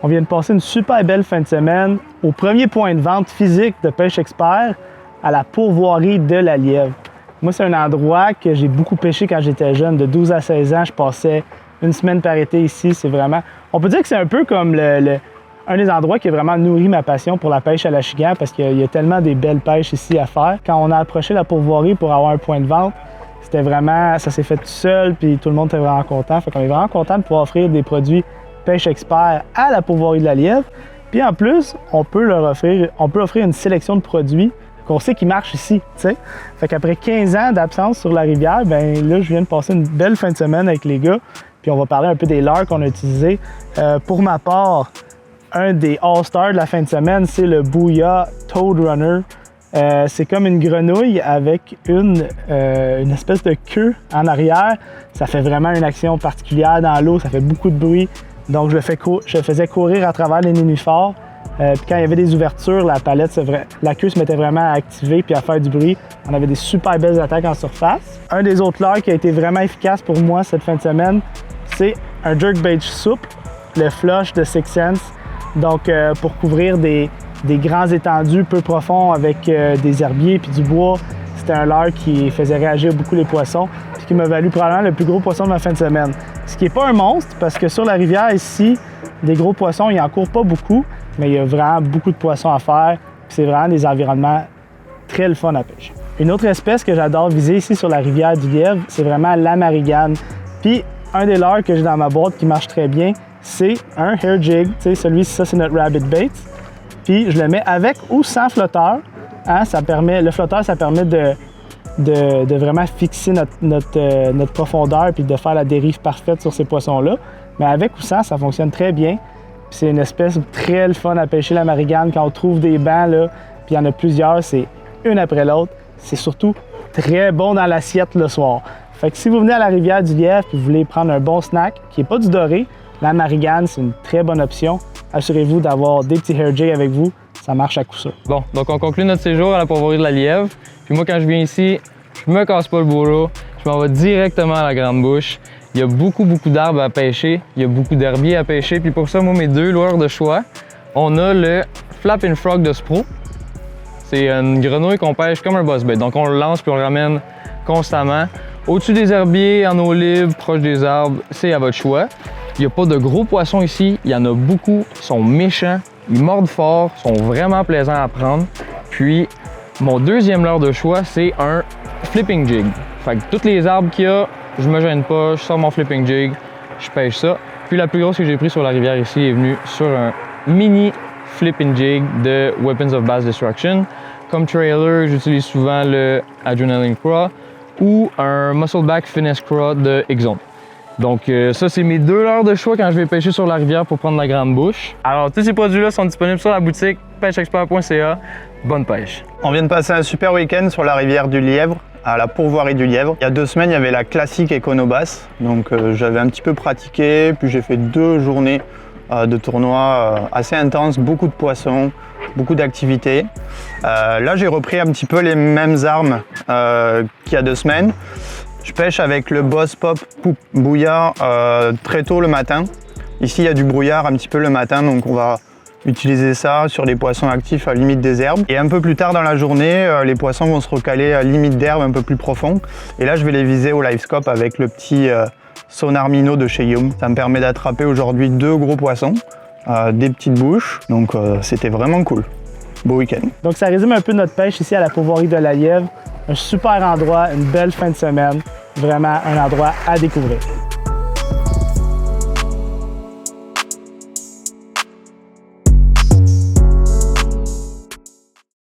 On vient de passer une super belle fin de semaine au premier point de vente physique de Pêche Expert à la pourvoirie de la Lièvre. Moi, c'est un endroit que j'ai beaucoup pêché quand j'étais jeune. De 12 à 16 ans, je passais une semaine par été ici. C'est vraiment... On peut dire que c'est un peu comme un des endroits qui a vraiment nourri ma passion pour la pêche à l'achigan parce qu'il y a tellement des belles pêches ici à faire. Quand on a approché la pourvoirie pour avoir un point de vente, c'était vraiment... Ça s'est fait tout seul, puis tout le monde était vraiment content. Fait qu'on est vraiment content de pouvoir offrir des produits Pêche Expert à la pourvoirie de la Lièvre. Puis en plus, on peut offrir une sélection de produits qu'on sait qui marchent ici, tu sais. Fait qu'après 15 ans d'absence sur la rivière, ben là, je viens de passer une belle fin de semaine avec les gars. Puis on va parler un peu des leurres qu'on a utilisés. Pour ma part, un des All-Stars de la fin de semaine, c'est le Booyah Toad Runner. C'est comme une grenouille avec une espèce de queue en arrière. Ça fait vraiment une action particulière dans l'eau, ça fait beaucoup de bruit. Donc, je le faisais courir à travers les nénuphars. Puis quand il y avait des ouvertures, la queue se mettait vraiment à activer puis à faire du bruit. On avait des super belles attaques en surface. Un des autres leurres qui a été vraiment efficace pour moi cette fin de semaine, c'est un jerkbait souple, le flush de Six Sense. Donc, pour couvrir des grands étendus peu profonds avec des herbiers puis du bois, c'était un leurre qui faisait réagir beaucoup les poissons puis qui m'a valu probablement le plus gros poisson de ma fin de semaine. Ce qui n'est pas un monstre parce que sur la rivière ici, des gros poissons, il n'en court pas beaucoup, mais il y a vraiment beaucoup de poissons à faire. C'est vraiment des environnements très le fun à pêcher. Une autre espèce que j'adore viser ici sur la rivière du Lièvre, c'est vraiment l'amarigane. Puis un des leurres que j'ai dans ma boîte qui marche très bien, c'est un hair jig. Celui-ci, ça c'est notre rabbit bait. Puis je le mets avec ou sans flotteur. Hein, le flotteur, ça permet de vraiment fixer notre profondeur puis de faire la dérive parfaite sur ces poissons-là. Mais avec ou sans, ça fonctionne très bien. C'est une espèce très le fun à pêcher la marigane. Quand on trouve des bancs, là, puis il y en a plusieurs, c'est une après l'autre. C'est surtout très bon dans l'assiette le soir. Fait que si vous venez à la rivière du Lièvre et vous voulez prendre un bon snack, qui n'est pas du doré, la marigane, c'est une très bonne option. Assurez-vous d'avoir des petits hair jigs avec vous. Ça marche à coup sûr. Bon, donc on conclut notre séjour à la pourvoirie de la Lièvre. Puis moi, quand je viens ici, je me casse pas le boulot. Je m'en vais directement à la Grande Bouche. Il y a beaucoup d'arbres à pêcher. Il y a beaucoup d'herbiers à pêcher. Puis pour ça, moi, mes deux leurres de choix, on a le Flapping Frog de Spro. C'est une grenouille qu'on pêche comme un buzzbait. Donc on le lance puis on le ramène constamment. Au-dessus des herbiers, en eau libre, proche des arbres, c'est à votre choix. Il n'y a pas de gros poissons ici. Il y en a beaucoup. Ils sont méchants. Ils mordent fort. Ils sont vraiment plaisants à prendre. Puis mon deuxième leurre de choix, c'est un flipping jig. Fait que tous les arbres qu'il y a, je me gêne pas, je sors mon flipping jig, je pêche ça. Puis la plus grosse que j'ai pris sur la rivière ici est venue sur un mini flipping jig de Weapons of Bass Destruction. Comme trailer, j'utilise souvent le Adrenaline Craw ou un Muscleback Finesse Craw de Exxon. Donc ça, c'est mes deux leurres de choix quand je vais pêcher sur la rivière pour prendre la Grande Bouche. Alors, tous ces produits-là sont disponibles sur la boutique pêcheexpert.ca. Bonne pêche! On vient de passer un super week-end sur la rivière du Lièvre, à la pourvoirie du Lièvre. Il y a 2 semaines, il y avait la classique Econobass. Donc j'avais un petit peu pratiqué, puis j'ai fait 2 journées de tournoi assez intenses, beaucoup de poissons, beaucoup d'activités. Là, j'ai repris un petit peu les mêmes armes qu'il y a 2 semaines. Je pêche avec le Boss Pop Booyah très tôt le matin. Ici, il y a du brouillard un petit peu le matin, donc on va utiliser ça sur les poissons actifs à limite des herbes. Et un peu plus tard dans la journée, les poissons vont se recaler à limite d'herbe un peu plus profond. Et là, je vais les viser au Livescope avec le petit sonar minnow de chez Yum. Ça me permet d'attraper aujourd'hui 2 gros poissons, des petites bouches. Donc c'était vraiment cool. Beau week-end. Donc ça résume un peu notre pêche ici à la pourvoirie de la Lièvre. Un super endroit, une belle fin de semaine. Vraiment un endroit à découvrir.